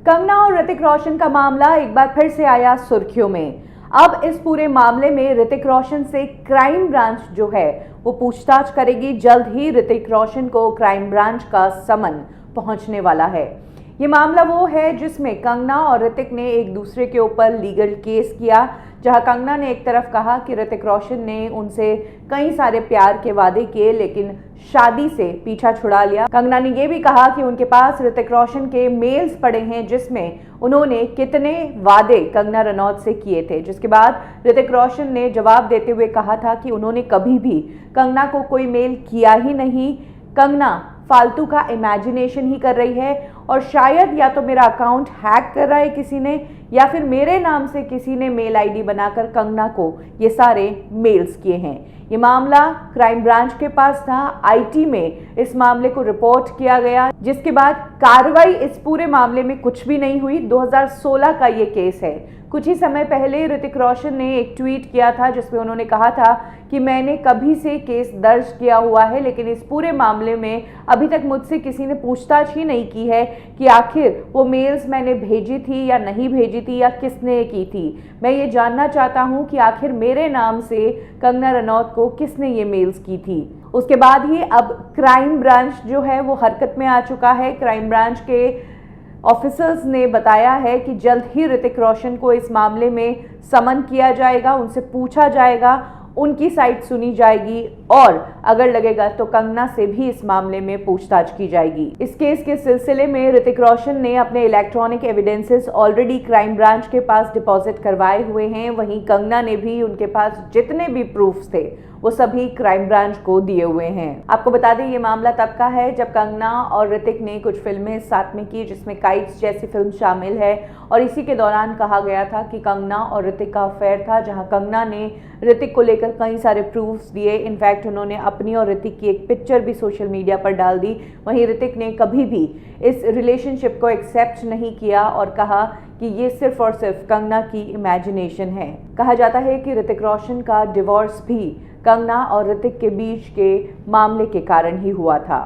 कंगना और ऋतिक रोशन का मामला एक बार फिर से आया सुर्खियों में। अब इस पूरे मामले में ऋतिक रोशन से क्राइम ब्रांच जो है वो पूछताछ करेगी। जल्द ही ऋतिक रोशन को क्राइम ब्रांच का समन पहुंचने वाला है। ये मामला वो है जिसमें कंगना और ऋतिक ने एक दूसरे के ऊपर लीगल केस किया, जहां कंगना ने एक तरफ कहा कि ऋतिक रोशन ने उनसे कई सारे प्यार के वादे किए लेकिन शादी से पीछा छुड़ा लिया। कंगना ने यह भी कहा कि उनके पास ऋतिक रोशन के मेल्स पड़े हैं जिसमें उन्होंने कितने वादे कंगना रनौत से किए थे, जिसके बाद ऋतिक रोशन ने जवाब देते हुए कहा था कि उन्होंने कभी भी कंगना को कोई मेल किया ही नहीं। कंगना फालतू का इमेजिनेशन ही कर रही है और शायद या तो मेरा अकाउंट हैक कर रहा है किसी ने या फिर मेरे नाम से किसी ने मेल आईडी बनाकर कंगना को ये सारे मेल्स किए हैं। ये मामला क्राइम ब्रांच के पास था। आईटी में इस मामले को रिपोर्ट किया गया, जिसके बाद कार्रवाई इस पूरे मामले में कुछ भी नहीं हुई। 2016 का ये केस है। कुछ ही समय पहले ऋतिक रोशन ने एक ट्वीट किया था जिसमें उन्होंने कहा था कि मैंने कभी से केस दर्ज किया हुआ है लेकिन इस पूरे मामले में अभी तक मुझसे किसी ने पूछताछ ही नहीं की है कि आखिर वो मेल्स मैंने भेजी थी या नहीं भेजी थी या किसने की थी। मैं ये जानना चाहता हूँ कि आखिर मेरे नाम से कंगना रनौत को किसने ये मेल्स की थी। उसके बाद ही अब क्राइम ब्रांच जो है वो हरकत में आ चुका है। क्राइम ब्रांच के ऑफिसर्स ने बताया है कि जल्द ही ऋतिक रोशन को इस मामले में समन किया जाएगा, उनसे पूछा जाएगा, उनकी साइड सुनी जाएगी और अगर लगेगा तो कंगना से भी इस मामले में पूछताछ की जाएगी। इस केस के सिलसिले में ऋतिक रोशन ने अपने electronic evidences already crime branch के पास डिपॉजिट करवाए हुए हैं। वहीं कंगना ने भी उनके पास जितने भी प्रूफ्स थे वो सभी क्राइम ब्रांच को दिए हुए हैं। आपको बता दें ये मामला तब का है जब कंगना और ऋतिक ने कुछ फिल्में साथ में की जिसमें काइट्स जैसी फिल्म शामिल है और इसी के दौरान कहा गया था कि कंगना और ऋतिक का अफेयर था, जहां कंगना ने ऋतिक को लेकर कई सारे प्रूफ्स दिए। इनफैक्ट उन्होंने अपनी और ऋतिक की एक पिक्चर भी सोशल मीडिया पर डाल दी। वहीं ऋतिक ने कभी भी इस रिलेशनशिप को एक्सेप्ट नहीं किया और कहा कि ये सिर्फ और सिर्फ कंगना की इमेजिनेशन है। कहा जाता है कि ऋतिक रोशन का डिवोर्स भी कंगना और ऋतिक के बीच के मामले के कारण ही हुआ था।